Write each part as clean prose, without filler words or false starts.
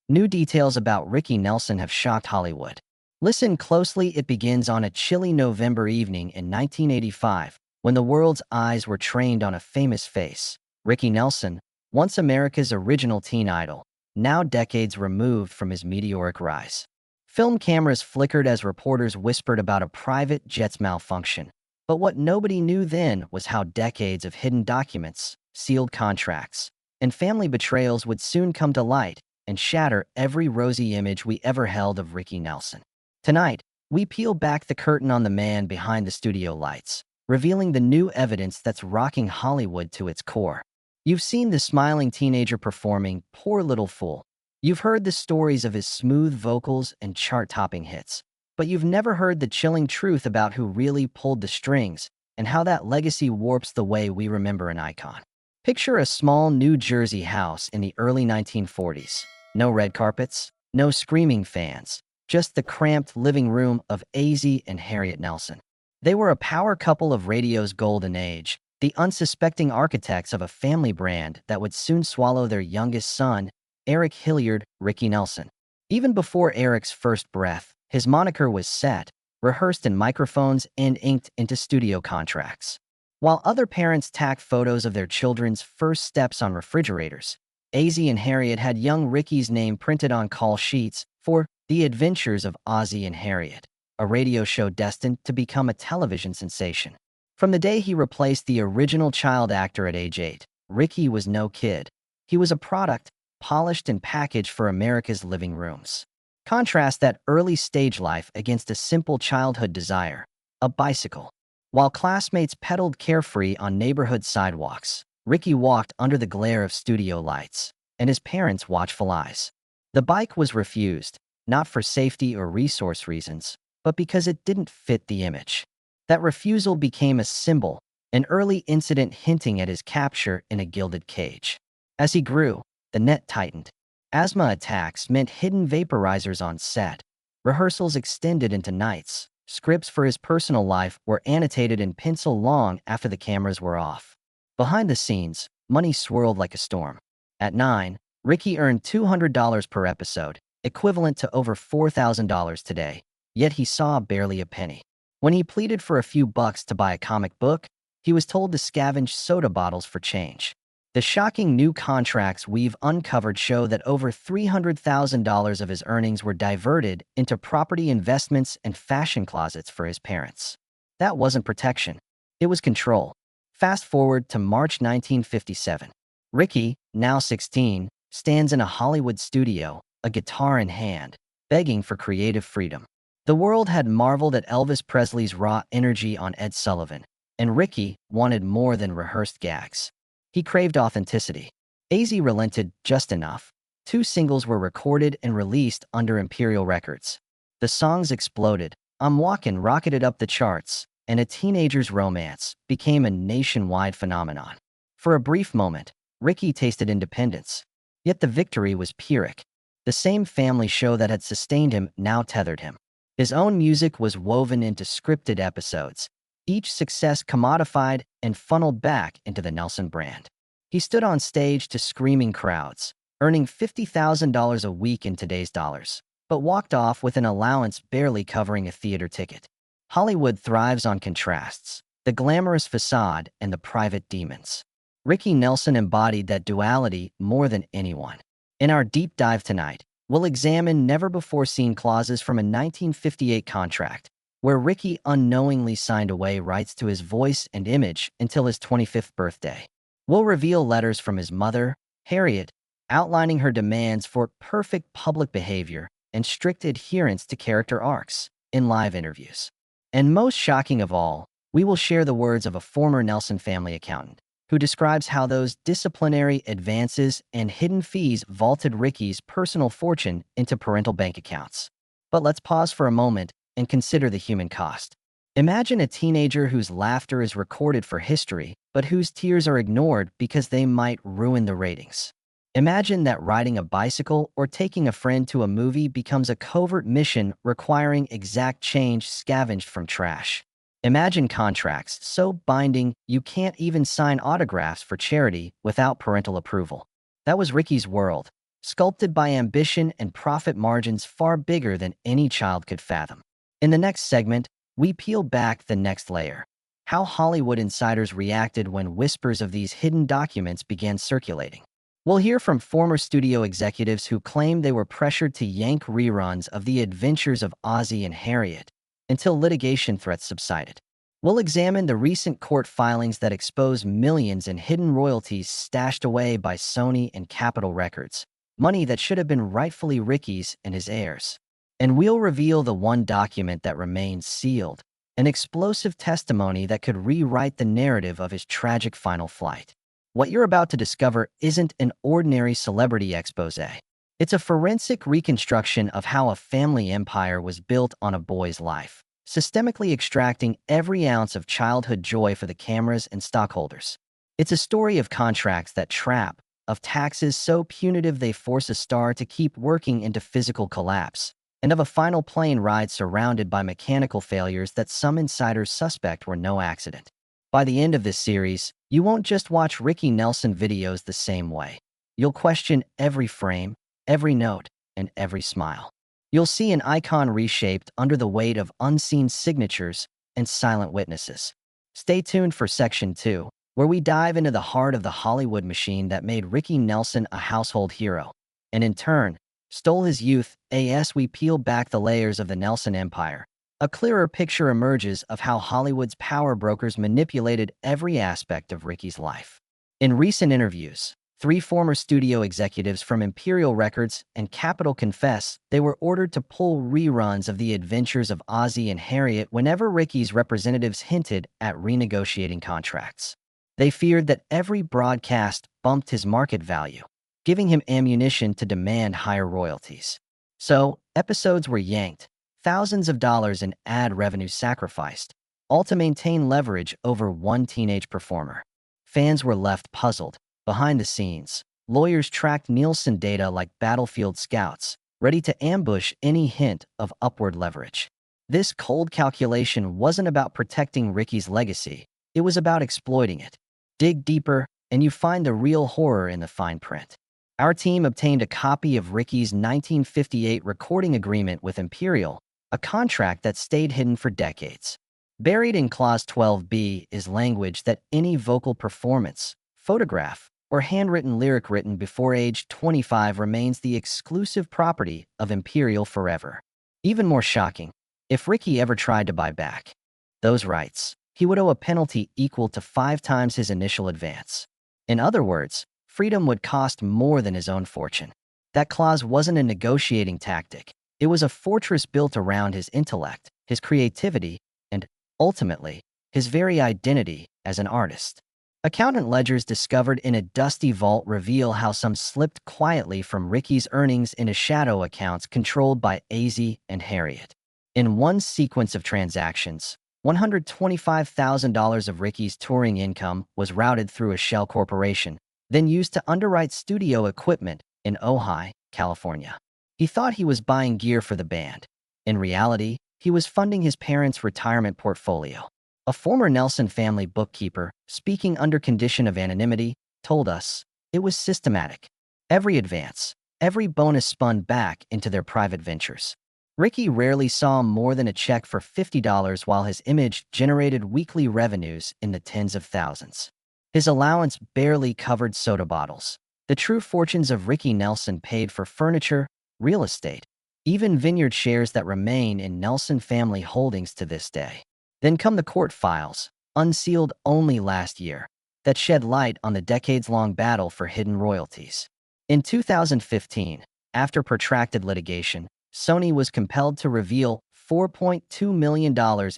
New details about Ricky Nelson have shocked Hollywood. Listen closely, it begins on a chilly November evening in 1985, when the world's eyes were trained on a famous face. Ricky Nelson, once America's original teen idol, now decades removed from his meteoric rise. Film cameras flickered as reporters whispered about a private jet's malfunction. But what nobody knew then was how decades of hidden documents, sealed contracts, and family betrayals would soon come to light and shatter every rosy image we ever held of Ricky Nelson. Tonight, we peel back the curtain on the man behind the studio lights, revealing the new evidence that's rocking Hollywood to its core. You've seen the smiling teenager performing Poor Little Fool. You've heard the stories of his smooth vocals and chart-topping hits, but you've never heard the chilling truth about who really pulled the strings and how that legacy warps the way we remember an icon. Picture a small New Jersey house in the early 1940s. No red carpets, no screaming fans, just the cramped living room of Azzie and Harriet Nelson. They were a power couple of radio's golden age, the unsuspecting architects of a family brand that would soon swallow their youngest son, Eric Hilliard, Ricky Nelson. Even before Eric's first breath, his moniker was set, rehearsed in microphones and inked into studio contracts. While other parents tacked photos of their children's first steps on refrigerators, Azzie and Harriet had young Ricky's name printed on call sheets for The Adventures of Ozzie and Harriet, a radio show destined to become a television sensation. From the day he replaced the original child actor at age 8, Ricky was no kid. He was a product, polished and packaged for America's living rooms. Contrast that early stage life against a simple childhood desire, a bicycle. While classmates pedaled carefree on neighborhood sidewalks, Ricky walked under the glare of studio lights, and his parents' watchful eyes. The bike was refused, not for safety or resource reasons, but because it didn't fit the image. That refusal became a symbol, an early incident hinting at his capture in a gilded cage. As he grew, the net tightened. Asthma attacks meant hidden vaporizers on set. Rehearsals extended into nights. Scripts for his personal life were annotated in pencil long after the cameras were off. Behind the scenes, money swirled like a storm. At 9, Ricky earned $200 per episode, equivalent to over $4,000 today, yet he saw barely a penny. When he pleaded for a few bucks to buy a comic book, he was told to scavenge soda bottles for change. The shocking new contracts we've uncovered show that over $300,000 of his earnings were diverted into property investments and fashion closets for his parents. That wasn't protection. It was control. Fast forward to March 1957. Ricky, now 16, stands in a Hollywood studio, a guitar in hand, begging for creative freedom. The world had marveled at Elvis Presley's raw energy on Ed Sullivan, and Ricky wanted more than rehearsed gags. He craved authenticity. Azzie relented just enough. 2 singles were recorded and released under Imperial Records. The songs exploded. I'm Walkin' rocketed up the charts, and A Teenager's Romance became a nationwide phenomenon. For a brief moment, Ricky tasted independence. Yet the victory was Pyrrhic. The same family show that had sustained him now tethered him. His own music was woven into scripted episodes, each success commodified and funneled back into the Nelson brand. He stood on stage to screaming crowds, earning $50,000 a week in today's dollars, but walked off with an allowance barely covering a theater ticket. Hollywood thrives on contrasts, the glamorous facade and the private demons. Ricky Nelson embodied that duality more than anyone. In our deep dive tonight, we'll examine never-before-seen clauses from a 1958 contract, where Ricky unknowingly signed away rights to his voice and image until his 25th birthday. We'll reveal letters from his mother, Harriet, outlining her demands for perfect public behavior and strict adherence to character arcs in live interviews. And most shocking of all, we will share the words of a former Nelson family accountant, who describes how those disciplinary advances and hidden fees vaulted Ricky's personal fortune into parental bank accounts. But let's pause for a moment and consider the human cost. Imagine a teenager whose laughter is recorded for history, but whose tears are ignored because they might ruin the ratings. Imagine that riding a bicycle or taking a friend to a movie becomes a covert mission requiring exact change scavenged from trash. Imagine contracts so binding you can't even sign autographs for charity without parental approval. That was Ricky's world, sculpted by ambition and profit margins far bigger than any child could fathom. In the next segment, we peel back the next layer. How Hollywood insiders reacted when whispers of these hidden documents began circulating. We'll hear from former studio executives who claimed they were pressured to yank reruns of The Adventures of Ozzie and Harriet until litigation threats subsided. We'll examine the recent court filings that expose millions in hidden royalties stashed away by Sony and Capitol Records, money that should have been rightfully Ricky's and his heirs. And we'll reveal the one document that remains sealed, an explosive testimony that could rewrite the narrative of his tragic final flight. What you're about to discover isn't an ordinary celebrity exposé. It's a forensic reconstruction of how a family empire was built on a boy's life, systemically extracting every ounce of childhood joy for the cameras and stockholders. It's a story of contracts that trap, of taxes so punitive they force a star to keep working into physical collapse, and of a final plane ride surrounded by mechanical failures that some insiders suspect were no accident. By the end of this series, you won't just watch Ricky Nelson videos the same way. You'll question every frame, every note, and every smile. You'll see an icon reshaped under the weight of unseen signatures and silent witnesses. Stay tuned for Section 2, where we dive into the heart of the Hollywood machine that made Ricky Nelson a household hero, and in turn, stole his youth. As we peel back the layers of the Nelson Empire, a clearer picture emerges of how Hollywood's power brokers manipulated every aspect of Ricky's life. In recent interviews, 3 former studio executives from Imperial Records and Capitol confess they were ordered to pull reruns of The Adventures of Ozzie and Harriet whenever Ricky's representatives hinted at renegotiating contracts. They feared that every broadcast bumped his market value, giving him ammunition to demand higher royalties. So, episodes were yanked, thousands of dollars in ad revenue sacrificed, all to maintain leverage over one teenage performer. Fans were left puzzled. Behind the scenes, lawyers tracked Nielsen data like battlefield scouts, ready to ambush any hint of upward leverage. This cold calculation wasn't about protecting Ricky's legacy, it was about exploiting it. Dig deeper, and you find the real horror in the fine print. Our team obtained a copy of Ricky's 1958 recording agreement with Imperial, a contract that stayed hidden for decades. Buried in Clause 12B is language that any vocal performance, photograph, or handwritten lyric written before age 25 remains the exclusive property of Imperial forever. Even more shocking, if Ricky ever tried to buy back those rights, he would owe a penalty equal to 5 times his initial advance. In other words, freedom would cost more than his own fortune. That clause wasn't a negotiating tactic. It was a fortress built around his intellect, his creativity, and, ultimately, his very identity as an artist. Accountant ledgers discovered in a dusty vault reveal how some slipped quietly from Ricky's earnings into shadow accounts controlled by Ozzie and Harriet. In one sequence of transactions, $125,000 of Ricky's touring income was routed through a shell corporation, then used to underwrite studio equipment in Ojai, California. He thought he was buying gear for the band. In reality, he was funding his parents' retirement portfolio. A former Nelson family bookkeeper, speaking under condition of anonymity, told us it was systematic. Every advance, every bonus spun back into their private ventures. Ricky rarely saw more than a check for $50 while his image generated weekly revenues in the tens of thousands. His allowance barely covered soda bottles. The true fortunes of Ricky Nelson paid for furniture, real estate, even vineyard shares that remain in Nelson family holdings to this day. Then come the court files, unsealed only last year, that shed light on the decades-long battle for hidden royalties. In 2015, after protracted litigation, Sony was compelled to reveal $4.2 million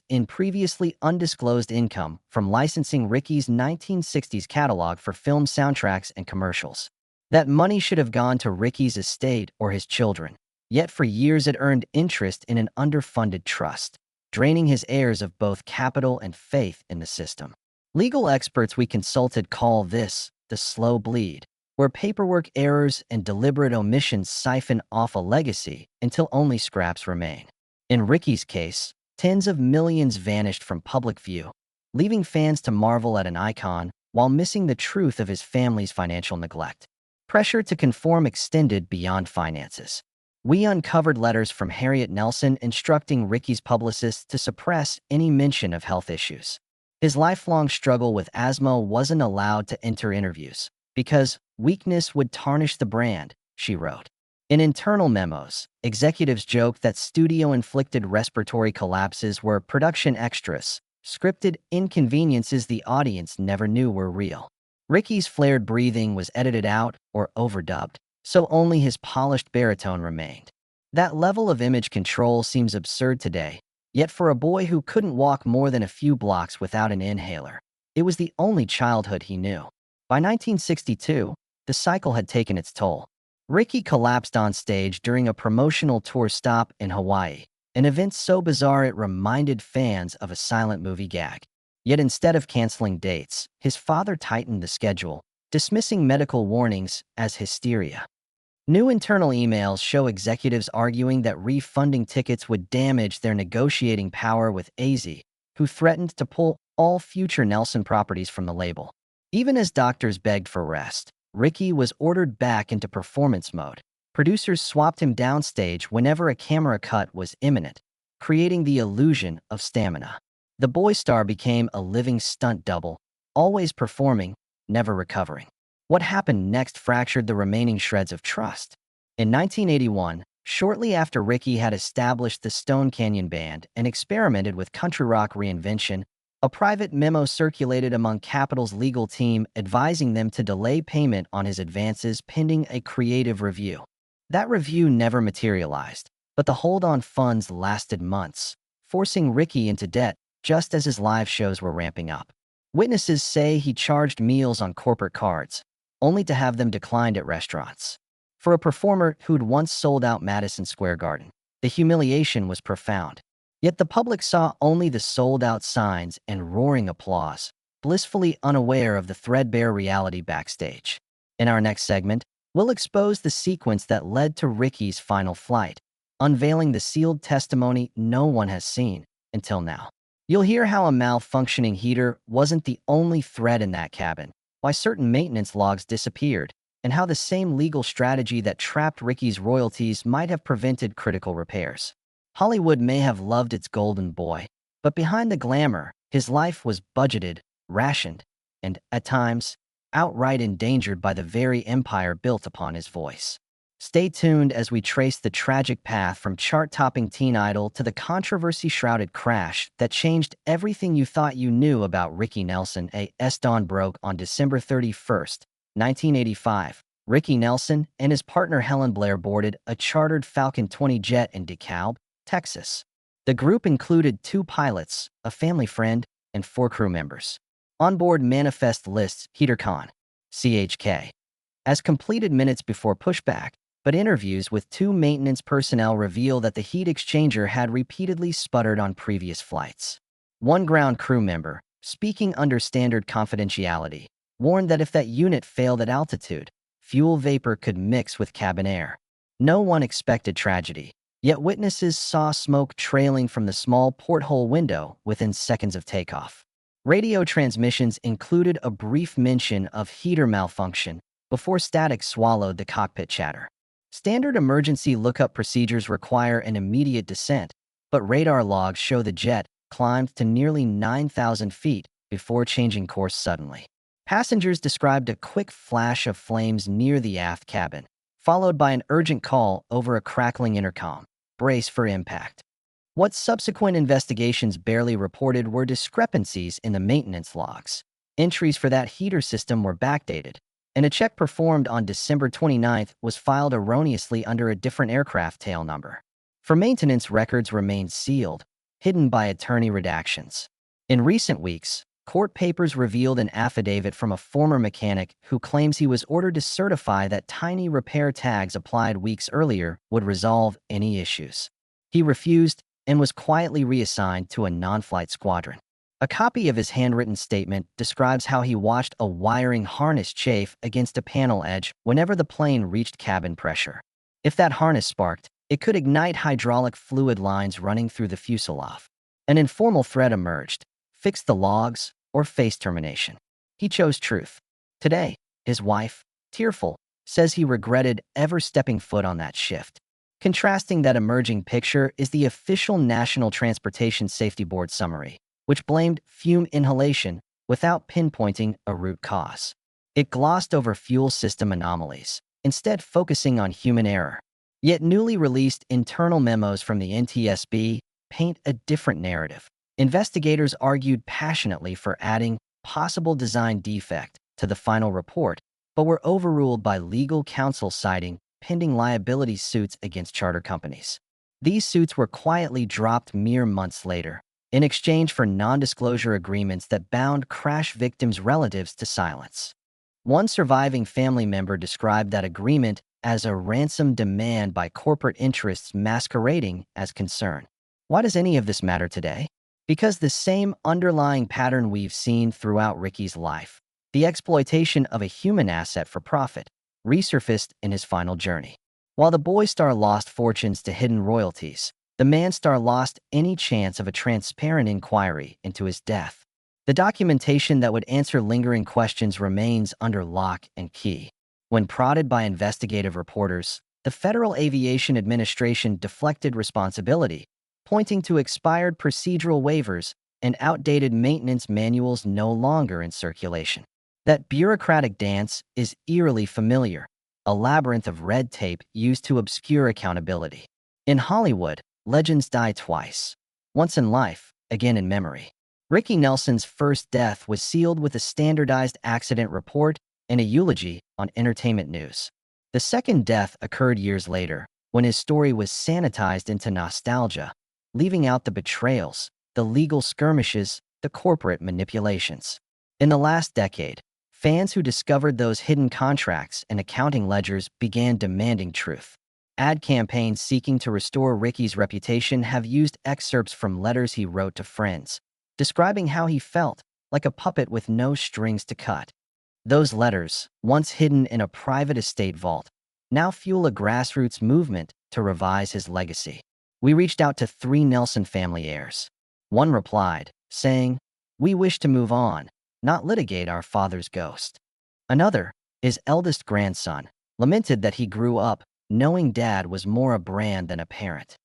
in previously undisclosed income from licensing Ricky's 1960s catalog for film soundtracks and commercials. That money should have gone to Ricky's estate or his children, yet for years it earned interest in an underfunded trust, draining his heirs of both capital and faith in the system. Legal experts we consulted call this the slow bleed, where paperwork errors and deliberate omissions siphon off a legacy until only scraps remain. In Ricky's case, tens of millions vanished from public view, leaving fans to marvel at an icon while missing the truth of his family's financial neglect. Pressure to conform extended beyond finances. We uncovered letters from Harriet Nelson instructing Ricky's publicists to suppress any mention of health issues. His lifelong struggle with asthma wasn't allowed to enter interviews because weakness would tarnish the brand, she wrote. In internal memos, executives joked that studio-inflicted respiratory collapses were production extras, scripted inconveniences the audience never knew were real. Ricky's flared breathing was edited out or overdubbed, so only his polished baritone remained. That level of image control seems absurd today, yet for a boy who couldn't walk more than a few blocks without an inhaler, it was the only childhood he knew. By 1962, the cycle had taken its toll. Ricky collapsed on stage during a promotional tour stop in Hawaii, an event so bizarre it reminded fans of a silent movie gag. Yet instead of canceling dates, his father tightened the schedule, dismissing medical warnings as hysteria. New internal emails show executives arguing that refunding tickets would damage their negotiating power with AZ, who threatened to pull all future Nelson properties from the label. Even as doctors begged for rest, Ricky was ordered back into performance mode. Producers swapped him downstage whenever a camera cut was imminent, creating the illusion of stamina. The boy star became a living stunt double, always performing, never recovering. What happened next fractured the remaining shreds of trust. In 1981, shortly after Ricky had established the Stone Canyon Band and experimented with country rock reinvention, a private memo circulated among Capitol's legal team advising them to delay payment on his advances pending a creative review. That review never materialized, but the hold on funds lasted months, forcing Ricky into debt just as his live shows were ramping up. Witnesses say he charged meals on corporate cards, only to have them declined at restaurants. For a performer who'd once sold out Madison Square Garden, the humiliation was profound. Yet the public saw only the sold-out signs and roaring applause, blissfully unaware of the threadbare reality backstage. In our next segment, we'll expose the sequence that led to Ricky's final flight, unveiling the sealed testimony no one has seen until now. You'll hear how a malfunctioning heater wasn't the only thread in that cabin, why certain maintenance logs disappeared, and how the same legal strategy that trapped Ricky's royalties might have prevented critical repairs. Hollywood may have loved its golden boy, but behind the glamour, his life was budgeted, rationed, and, at times, outright endangered by the very empire built upon his voice. Stay tuned as we trace the tragic path from chart-topping teen idol to the controversy-shrouded crash that changed everything you thought you knew about Ricky Nelson. A.S. dawn broke on December 31st, 1985. Ricky Nelson and his partner Helen Blair boarded a chartered Falcon 20 jet in DeKalb, Texas. The group included 2 pilots, a family friend, and 4 crew members. Onboard manifest lists Heater Con, CHK, as completed minutes before pushback, but interviews with 2 maintenance personnel reveal that the heat exchanger had repeatedly sputtered on previous flights. One ground crew member, speaking under standard confidentiality, warned that if that unit failed at altitude, fuel vapor could mix with cabin air. No one expected tragedy, yet witnesses saw smoke trailing from the small porthole window within seconds of takeoff. Radio transmissions included a brief mention of heater malfunction before static swallowed the cockpit chatter. Standard emergency lookup procedures require an immediate descent, but radar logs show the jet climbed to nearly 9,000 feet before changing course suddenly. Passengers described a quick flash of flames near the aft cabin, followed by an urgent call over a crackling intercom. Brace for impact. What subsequent investigations barely reported were discrepancies in the maintenance logs. Entries for that heater system were backdated, and a check performed on December 29th was filed erroneously under a different aircraft tail number. For maintenance, records remained sealed, hidden by attorney redactions. In recent weeks, court papers revealed an affidavit from a former mechanic who claims he was ordered to certify that tiny repair tags applied weeks earlier would resolve any issues. He refused and was quietly reassigned to a non-flight squadron. A copy of his handwritten statement describes how he watched a wiring harness chafe against a panel edge whenever the plane reached cabin pressure. If that harness sparked, it could ignite hydraulic fluid lines running through the fuselage. An informal threat emerged: fix the logs or face termination. He chose truth. Today, his wife, tearful, says he regretted ever stepping foot on that shift. Contrasting that emerging picture is the official National Transportation Safety Board summary, which blamed fume inhalation without pinpointing a root cause. It glossed over fuel system anomalies, instead focusing on human error. Yet newly released internal memos from the NTSB paint a different narrative. Investigators argued passionately for adding possible design defect to the final report, but were overruled by legal counsel citing pending liability suits against charter companies. These suits were quietly dropped mere months later, in exchange for non-disclosure agreements that bound crash victims' relatives to silence. One surviving family member described that agreement as a ransom demand by corporate interests masquerading as concern. Why does any of this matter today? Because the same underlying pattern we've seen throughout Ricky's life, the exploitation of a human asset for profit, resurfaced in his final journey. While the boy star lost fortunes to hidden royalties, the man star lost any chance of a transparent inquiry into his death. The documentation that would answer lingering questions remains under lock and key. When prodded by investigative reporters, the Federal Aviation Administration deflected responsibility, pointing to expired procedural waivers and outdated maintenance manuals no longer in circulation. That bureaucratic dance is eerily familiar, a labyrinth of red tape used to obscure accountability. In Hollywood, legends die twice, once in life, again in memory. Ricky Nelson's first death was sealed with a standardized accident report and a eulogy on entertainment news. The second death occurred years later, when his story was sanitized into nostalgia, leaving out the betrayals, the legal skirmishes, the corporate manipulations. In the last decade, fans who discovered those hidden contracts and accounting ledgers began demanding truth. Ad campaigns seeking to restore Ricky's reputation have used excerpts from letters he wrote to friends, describing how he felt, like a puppet with no strings to cut. Those letters, once hidden in a private estate vault, now fuel a grassroots movement to revise his legacy. We reached out to 3 Nelson family heirs. One replied, saying, "We wish to move on, not litigate our father's ghost." Another, his eldest grandson, lamented that he grew up knowing Dad was more a brand than a parent.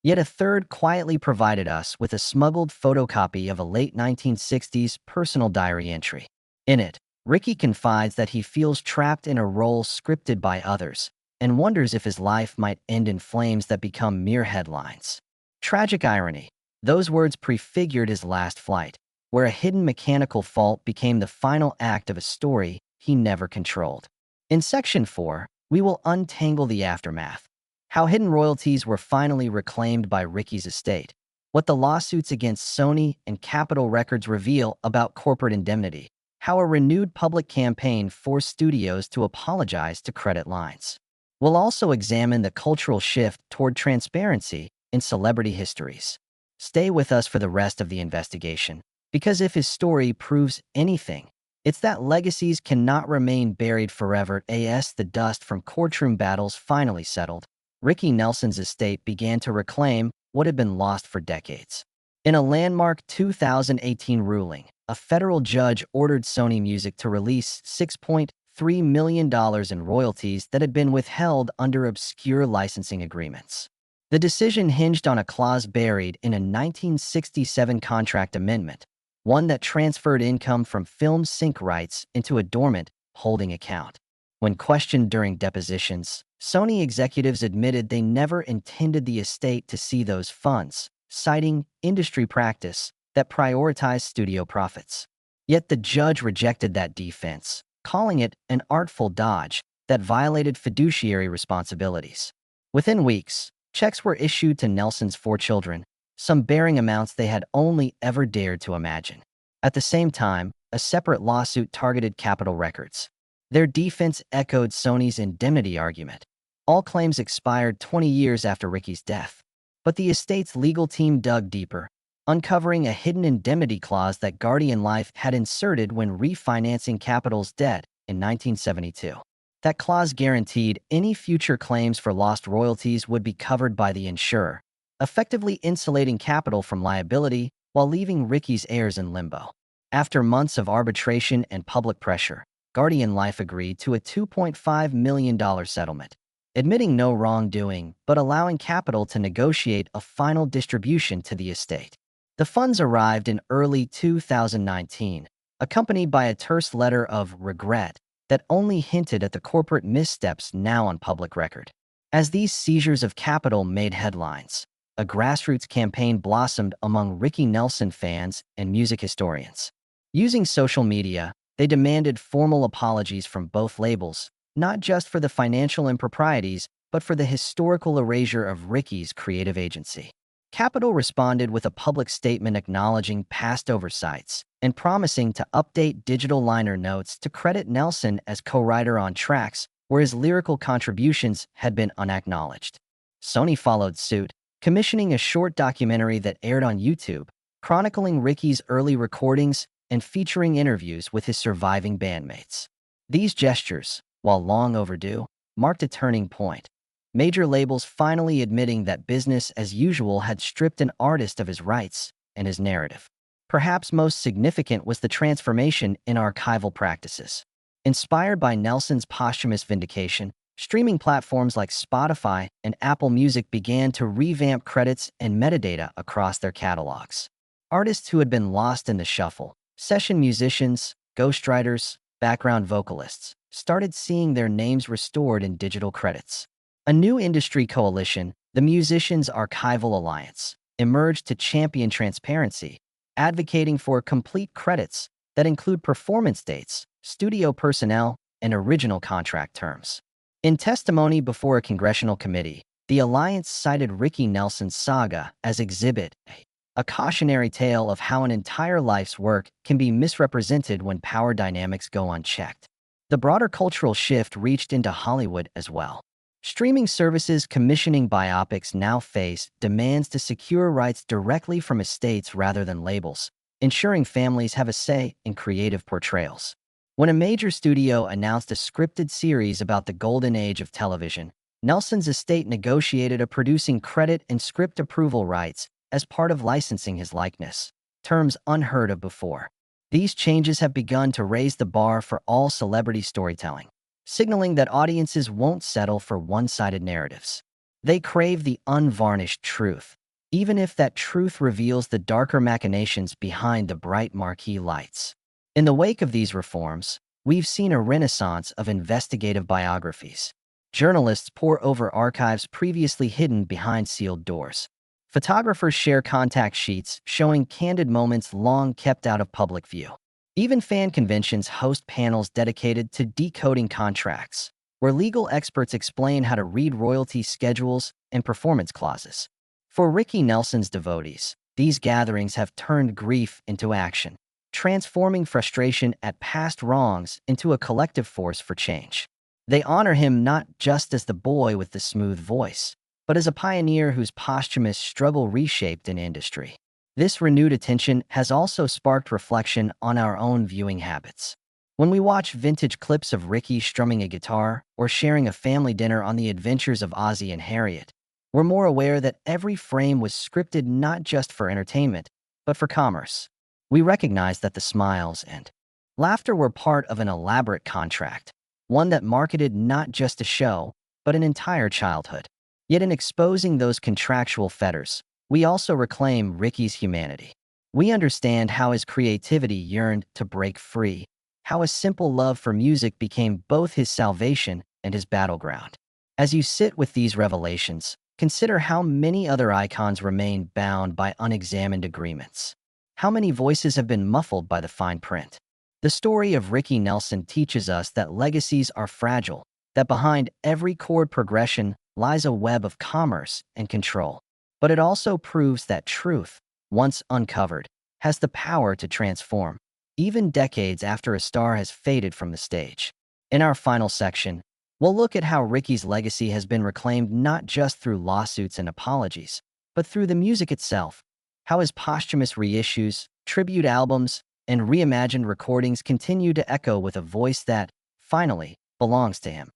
Yet a third quietly provided us with a smuggled photocopy of a late 1960s personal diary entry. In it, Ricky confides that he feels trapped in a role scripted by others and wonders if his life might end in flames that become mere headlines. Tragic irony, those words prefigured his last flight, where a hidden mechanical fault became the final act of a story he never controlled. In Section 4, we will untangle the aftermath, how hidden royalties were finally reclaimed by Ricky's estate, what the lawsuits against Sony and Capitol Records reveal about corporate indemnity, how a renewed public campaign forced studios to apologize to credit lines. We'll also examine the cultural shift toward transparency in celebrity histories. Stay with us for the rest of the investigation, because if his story proves anything, it's that legacies cannot remain buried forever. As the dust from courtroom battles finally settled, Ricky Nelson's estate began to reclaim what had been lost for decades. In a landmark 2018 ruling, a federal judge ordered Sony Music to release $6.3 million in royalties that had been withheld under obscure licensing agreements. The decision hinged on a clause buried in a 1967 contract amendment, one that transferred income from film sync rights into a dormant holding account. When questioned during depositions, Sony executives admitted they never intended the estate to see those funds, citing industry practice that prioritized studio profits. Yet the judge rejected that defense, calling it an artful dodge that violated fiduciary responsibilities. Within weeks, checks were issued to Nelson's 4 children, some bearing amounts they had only ever dared to imagine. At the same time, a separate lawsuit targeted Capitol Records. Their defense echoed Sony's indemnity argument. All claims expired 20 years after Ricky's death. But the estate's legal team dug deeper, uncovering a hidden indemnity clause that Guardian Life had inserted when refinancing Capitol's debt in 1972. That clause guaranteed any future claims for lost royalties would be covered by the insurer, effectively insulating Capitol from liability while leaving Ricky's heirs in limbo. After months of arbitration and public pressure, Guardian Life agreed to a $2.5 million settlement, admitting no wrongdoing but allowing Capital to negotiate a final distribution to the estate. The funds arrived in early 2019, accompanied by a terse letter of regret that only hinted at the corporate missteps now on public record. As these seizures of capital made headlines, a grassroots campaign blossomed among Ricky Nelson fans and music historians. Using social media, they demanded formal apologies from both labels, not just for the financial improprieties, but for the historical erasure of Ricky's creative agency. Capital responded with a public statement acknowledging past oversights and promising to update digital liner notes to credit Nelson as co-writer on tracks where his lyrical contributions had been unacknowledged. Sony followed suit, commissioning a short documentary that aired on YouTube, chronicling Ricky's early recordings and featuring interviews with his surviving bandmates. These gestures, while long overdue, marked a turning point. Major labels finally admitting that business as usual had stripped an artist of his rights and his narrative. Perhaps most significant was the transformation in archival practices. Inspired by Nelson's posthumous vindication, streaming platforms like Spotify and Apple Music began to revamp credits and metadata across their catalogs. Artists who had been lost in the shuffle, session musicians, ghostwriters, background vocalists, started seeing their names restored in digital credits. A new industry coalition, the Musicians' Archival Alliance, emerged to champion transparency, advocating for complete credits that include performance dates, studio personnel, and original contract terms. In testimony before a congressional committee, the alliance cited Ricky Nelson's saga as Exhibit A, a cautionary tale of how an entire life's work can be misrepresented when power dynamics go unchecked. The broader cultural shift reached into Hollywood as well. Streaming services commissioning biopics now face demands to secure rights directly from estates rather than labels, ensuring families have a say in creative portrayals. When a major studio announced a scripted series about the golden age of television, Nelson's estate negotiated a producing credit and script approval rights as part of licensing his likeness, terms unheard of before. These changes have begun to raise the bar for all celebrity storytelling, signaling that audiences won't settle for one-sided narratives. They crave the unvarnished truth, even if that truth reveals the darker machinations behind the bright marquee lights. In the wake of these reforms, we've seen a renaissance of investigative biographies. Journalists pore over archives previously hidden behind sealed doors. Photographers share contact sheets showing candid moments long kept out of public view. Even fan conventions host panels dedicated to decoding contracts, where legal experts explain how to read royalty schedules and performance clauses. For Ricky Nelson's devotees, these gatherings have turned grief into action, transforming frustration at past wrongs into a collective force for change. They honor him not just as the boy with the smooth voice, but as a pioneer whose posthumous struggle reshaped an industry. This renewed attention has also sparked reflection on our own viewing habits. When we watch vintage clips of Ricky strumming a guitar or sharing a family dinner on the adventures of Ozzy and Harriet, we're more aware that every frame was scripted not just for entertainment, but for commerce. We recognize that the smiles and laughter were part of an elaborate contract, one that marketed not just a show, but an entire childhood. Yet in exposing those contractual fetters, we also reclaim Ricky's humanity. We understand how his creativity yearned to break free, how a simple love for music became both his salvation and his battleground. As you sit with these revelations, consider how many other icons remain bound by unexamined agreements. How many voices have been muffled by the fine print? The story of Ricky Nelson teaches us that legacies are fragile, that behind every chord progression lies a web of commerce and control. But it also proves that truth, once uncovered, has the power to transform, even decades after a star has faded from the stage. In our final section, we'll look at how Ricky's legacy has been reclaimed not just through lawsuits and apologies, but through the music itself, how his posthumous reissues, tribute albums, and reimagined recordings continue to echo with a voice that, finally, belongs to him.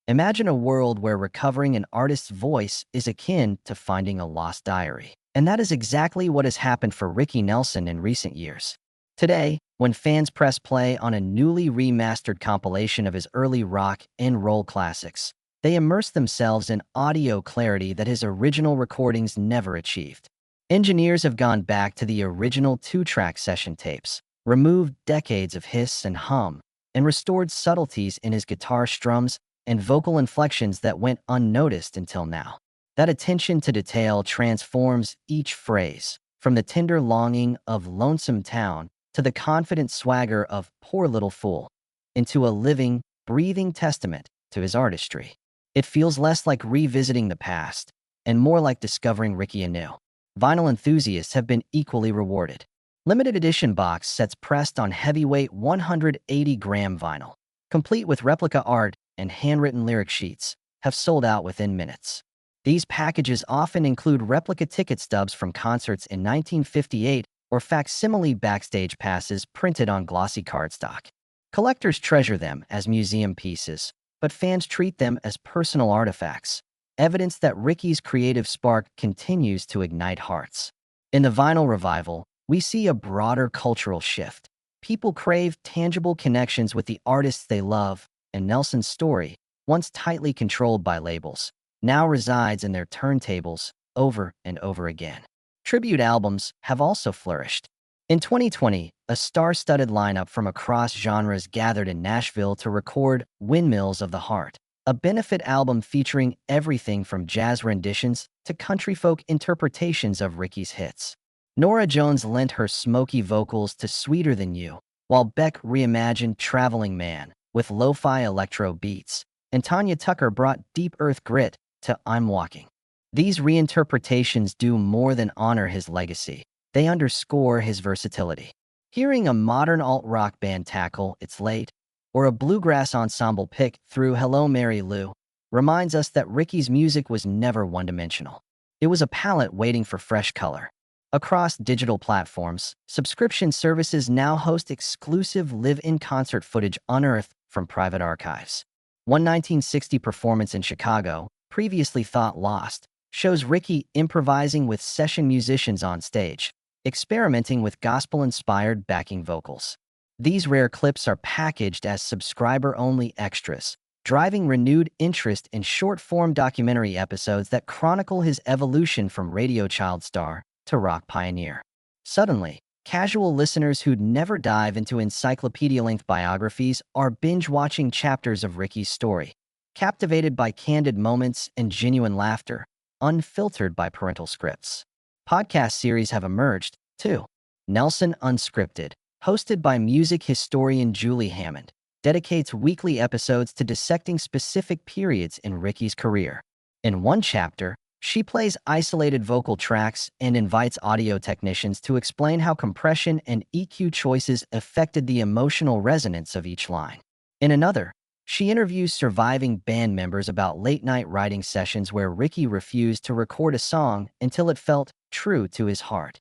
Imagine a world where recovering an artist's voice is akin to finding a lost diary. And that is exactly what has happened for Ricky Nelson in recent years. Today, When fans press play on a newly remastered compilation of his early rock and roll classics, they immerse themselves in audio clarity that his original recordings never achieved. Engineers have gone back to the original two-track session tapes, removed decades of hiss and hum, and restored subtleties in his guitar strums and vocal inflections that went unnoticed until now. That attention to detail transforms each phrase, from the tender longing of Lonesome Town to the confident swagger of Poor Little Fool, into a living, breathing testament to his artistry. It feels less like revisiting the past and more like discovering Ricky anew. Vinyl enthusiasts have been equally rewarded. Limited edition box sets pressed on heavyweight 180-gram vinyl, complete with replica art and handwritten lyric sheets, have sold out within minutes. These packages often include replica ticket stubs from concerts in 1958 or facsimile backstage passes printed on glossy cardstock. Collectors treasure them as museum pieces, but fans treat them as personal artifacts, evidence that Ricky's creative spark continues to ignite hearts. In the vinyl revival, we see a broader cultural shift. People crave tangible connections with the artists they love, and Nelson's story, once tightly controlled by labels, now resides in their turntables over and over again. Tribute albums have also flourished. In 2020, a star-studded lineup from across genres gathered in Nashville to record Windmills of the Heart, a benefit album featuring everything from jazz renditions to country folk interpretations of Ricky's hits. Norah Jones lent her smoky vocals to Sweeter Than You, while Beck reimagined Traveling Man with lo-fi electro beats, and Tanya Tucker brought deep earth grit to I'm Walking. These reinterpretations do more than honor his legacy. They underscore his versatility. Hearing a modern alt-rock band tackle It's Late, or a bluegrass ensemble pick through Hello Mary Lou, reminds us that Ricky's music was never one-dimensional. It was a palette waiting for fresh color. Across digital platforms, subscription services now host exclusive live-in concert footage unearthed from private archives. One 1960 performance in Chicago, previously thought lost, shows Ricky improvising with session musicians on stage, experimenting with gospel-inspired backing vocals. These rare clips are packaged as subscriber-only extras, driving renewed interest in short-form documentary episodes that chronicle his evolution from radio child star to rock pioneer. Suddenly, casual listeners who'd never dive into encyclopedia-length biographies are binge-watching chapters of Ricky's story, captivated by candid moments and genuine laughter, unfiltered by parental scripts. Podcast series have emerged, too. Nelson Unscripted, hosted by music historian Julie Hammond, dedicates weekly episodes to dissecting specific periods in Ricky's career. In one chapter, she plays isolated vocal tracks and invites audio technicians to explain how compression and EQ choices affected the emotional resonance of each line. In another, she interviews surviving band members about late-night writing sessions where Ricky refused to record a song until it felt true to his heart.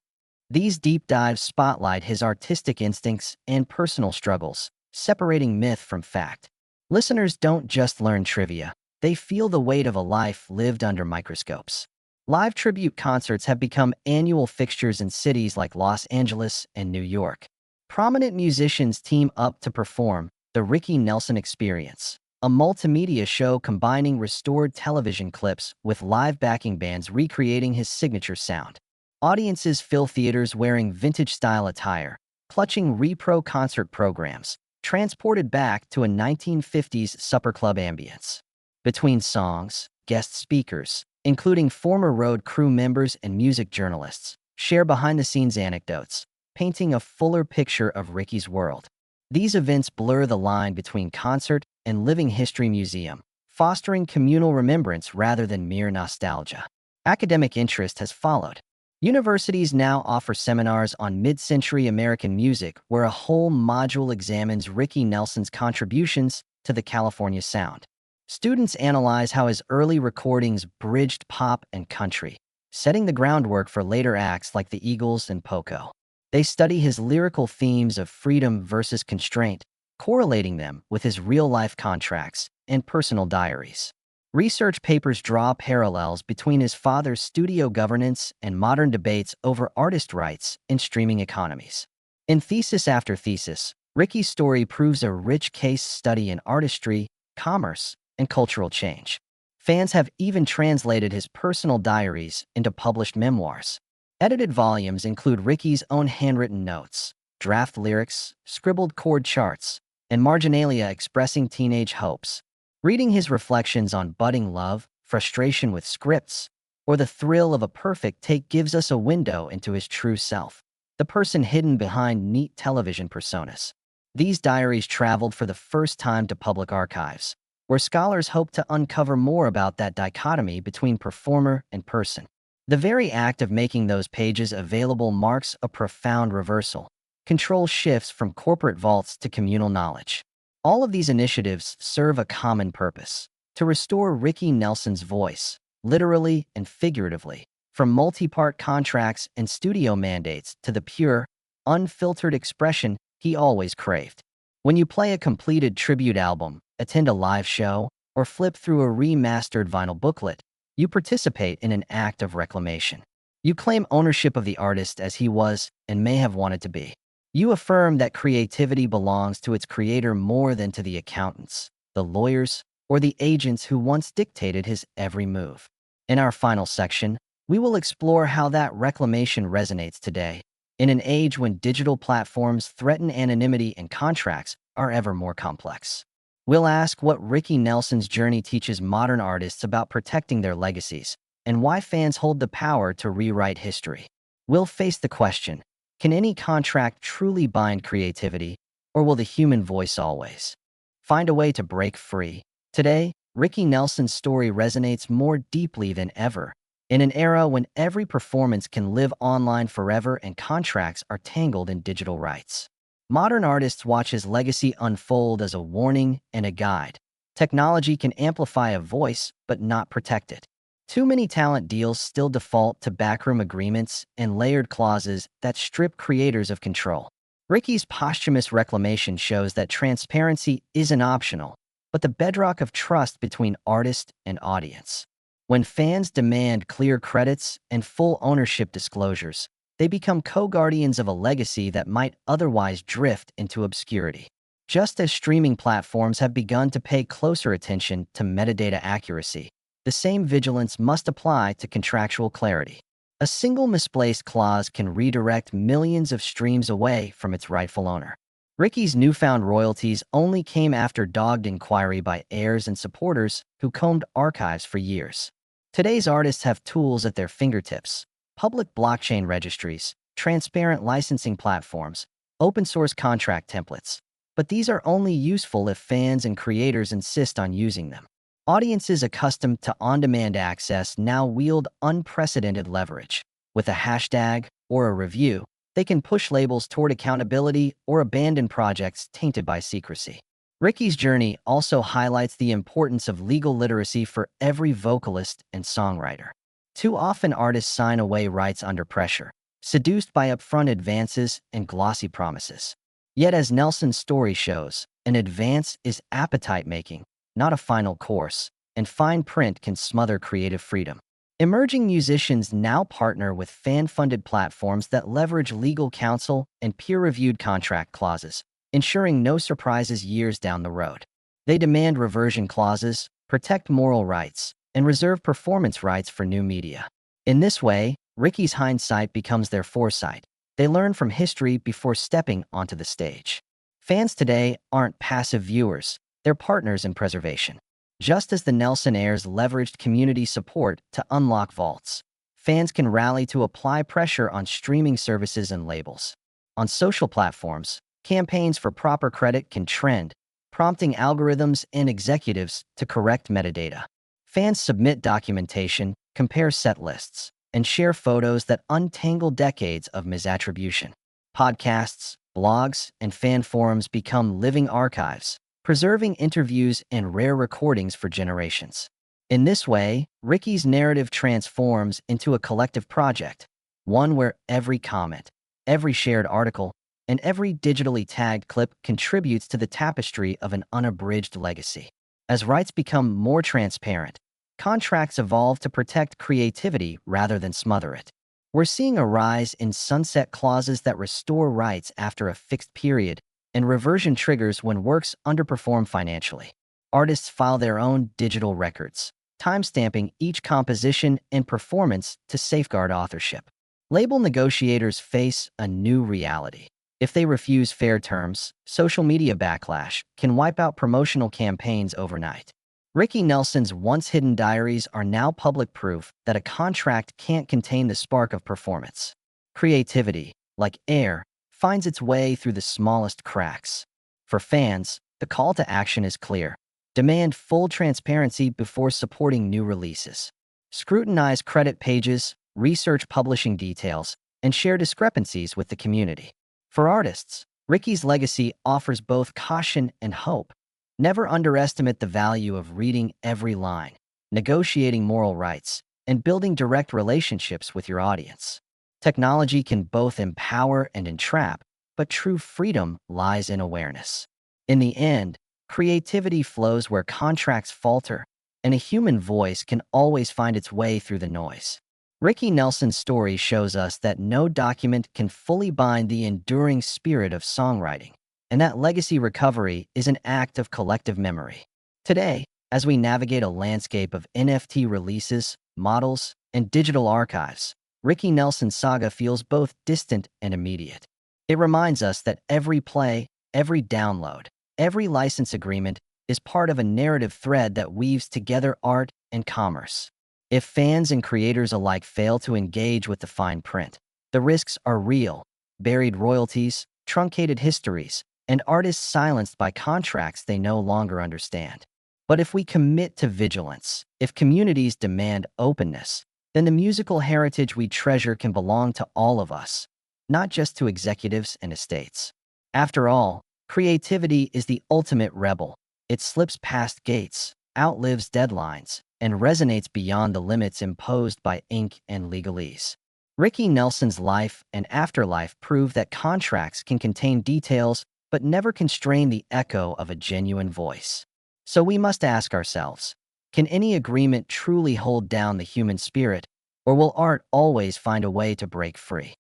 These deep dives spotlight his artistic instincts and personal struggles, separating myth from fact. Listeners don't just learn trivia, they feel the weight of a life lived under microscopes. Live tribute concerts have become annual fixtures in cities like Los Angeles and New York. Prominent musicians team up to perform The Ricky Nelson Experience, a multimedia show combining restored television clips with live backing bands recreating his signature sound. Audiences fill theaters wearing vintage-style attire, clutching repro concert programs, transported back to a 1950s supper club ambience. Between songs, guest speakers, including former road crew members and music journalists, share behind-the-scenes anecdotes, painting a fuller picture of Ricky's world. These events blur the line between concert and living history museum, fostering communal remembrance rather than mere nostalgia. Academic interest has followed. Universities now offer seminars on mid-century American music where a whole module examines Ricky Nelson's contributions to the California sound. Students analyze how his early recordings bridged pop and country, setting the groundwork for later acts like the Eagles and Poco. They study his lyrical themes of freedom versus constraint, correlating them with his real-life contracts and personal diaries. Research papers draw parallels between his father's studio governance and modern debates over artist rights in streaming economies. In thesis after thesis, Ricky's story proves a rich case study in artistry, commerce, and cultural change. Fans have even translated his personal diaries into published memoirs. Edited volumes include Ricky's own handwritten notes, draft lyrics, scribbled chord charts, and marginalia expressing teenage hopes. Reading his reflections on budding love, frustration with scripts, or the thrill of a perfect take gives us a window into his true self, the person hidden behind neat television personas. These diaries traveled for the first time to public archives, where scholars hope to uncover more about that dichotomy between performer and person. The very act of making those pages available marks a profound reversal. Control shifts from corporate vaults to communal knowledge. All of these initiatives serve a common purpose: to restore Ricky Nelson's voice, literally and figuratively, from multi-part contracts and studio mandates to the pure, unfiltered expression he always craved. When you play a completed tribute album, attend a live show, or flip through a remastered vinyl booklet, you participate in an act of reclamation. You claim ownership of the artist as he was and may have wanted to be. You affirm that creativity belongs to its creator more than to the accountants, the lawyers, or the agents who once dictated his every move. In our final section, we will explore how that reclamation resonates today, in an age when digital platforms threaten anonymity and contracts are ever more complex. We'll ask what Ricky Nelson's journey teaches modern artists about protecting their legacies, and why fans hold the power to rewrite history. We'll face the question: can any contract truly bind creativity, or will the human voice always find a way to break free? Today, Ricky Nelson's story resonates more deeply than ever. In an era when every performance can live online forever and contracts are tangled in digital rights, modern artists watch his legacy unfold as a warning and a guide. Technology can amplify a voice, but not protect it. Too many talent deals still default to backroom agreements and layered clauses that strip creators of control. Ricky's posthumous reclamation shows that transparency isn't optional, but the bedrock of trust between artist and audience. When fans demand clear credits and full ownership disclosures, they become co-guardians of a legacy that might otherwise drift into obscurity. Just as streaming platforms have begun to pay closer attention to metadata accuracy, the same vigilance must apply to contractual clarity. A single misplaced clause can redirect millions of streams away from its rightful owner. Ricky's newfound royalties only came after dogged inquiry by heirs and supporters who combed archives for years. Today's artists have tools at their fingertips: public blockchain registries, transparent licensing platforms, open-source contract templates. But these are only useful if fans and creators insist on using them. Audiences accustomed to on-demand access now wield unprecedented leverage. With a hashtag or a review, they can push labels toward accountability or abandon projects tainted by secrecy. Ricky's journey also highlights the importance of legal literacy for every vocalist and songwriter. Too often artists sign away rights under pressure, seduced by upfront advances and glossy promises. Yet as Nelson's story shows, an advance is appetite-making, not a final course, and fine print can smother creative freedom. Emerging musicians now partner with fan-funded platforms that leverage legal counsel and peer-reviewed contract clauses, ensuring no surprises years down the road. They demand reversion clauses, protect moral rights, and reserve performance rights for new media. In this way, Ricky's hindsight becomes their foresight. They learn from history before stepping onto the stage. Fans today aren't passive viewers, they're partners in preservation. Just as the Nelson heirs leveraged community support to unlock vaults, fans can rally to apply pressure on streaming services and labels. On social platforms, campaigns for proper credit can trend, prompting algorithms and executives to correct metadata. Fans submit documentation, compare set lists, and share photos that untangle decades of misattribution. Podcasts, blogs, and fan forums become living archives, preserving interviews and rare recordings for generations. In this way, Ricky's narrative transforms into a collective project, one where every comment, every shared article, and every digitally tagged clip contributes to the tapestry of an unabridged legacy. As rights become more transparent, contracts evolve to protect creativity rather than smother it. We're seeing a rise in sunset clauses that restore rights after a fixed period and reversion triggers when works underperform financially. Artists file their own digital records, timestamping each composition and performance to safeguard authorship. Label negotiators face a new reality. If they refuse fair terms, social media backlash can wipe out promotional campaigns overnight. Ricky Nelson's once hidden diaries are now public proof that a contract can't contain the spark of performance. Creativity, like air, finds its way through the smallest cracks. For fans, the call to action is clear. Demand full transparency before supporting new releases. Scrutinize credit pages, research publishing details, and share discrepancies with the community. For artists, Ricky's legacy offers both caution and hope. Never underestimate the value of reading every line, negotiating moral rights, and building direct relationships with your audience. Technology can both empower and entrap, but true freedom lies in awareness. In the end, creativity flows where contracts falter, and a human voice can always find its way through the noise. Ricky Nelson's story shows us that no document can fully bind the enduring spirit of songwriting, and that legacy recovery is an act of collective memory. Today, as we navigate a landscape of NFT releases, models, and digital archives, Ricky Nelson's saga feels both distant and immediate. It reminds us that every play, every download, every license agreement is part of a narrative thread that weaves together art and commerce. If fans and creators alike fail to engage with the fine print, the risks are real: buried royalties, truncated histories, and artists silenced by contracts they no longer understand. But if we commit to vigilance, if communities demand openness, then the musical heritage we treasure can belong to all of us, not just to executives and estates. After all, creativity is the ultimate rebel. It slips past gates, outlives deadlines, and resonates beyond the limits imposed by ink and legalese. Ricky Nelson's life and afterlife prove that contracts can contain details but never constrain the echo of a genuine voice. So we must ask ourselves, can any agreement truly hold down the human spirit, or will art always find a way to break free?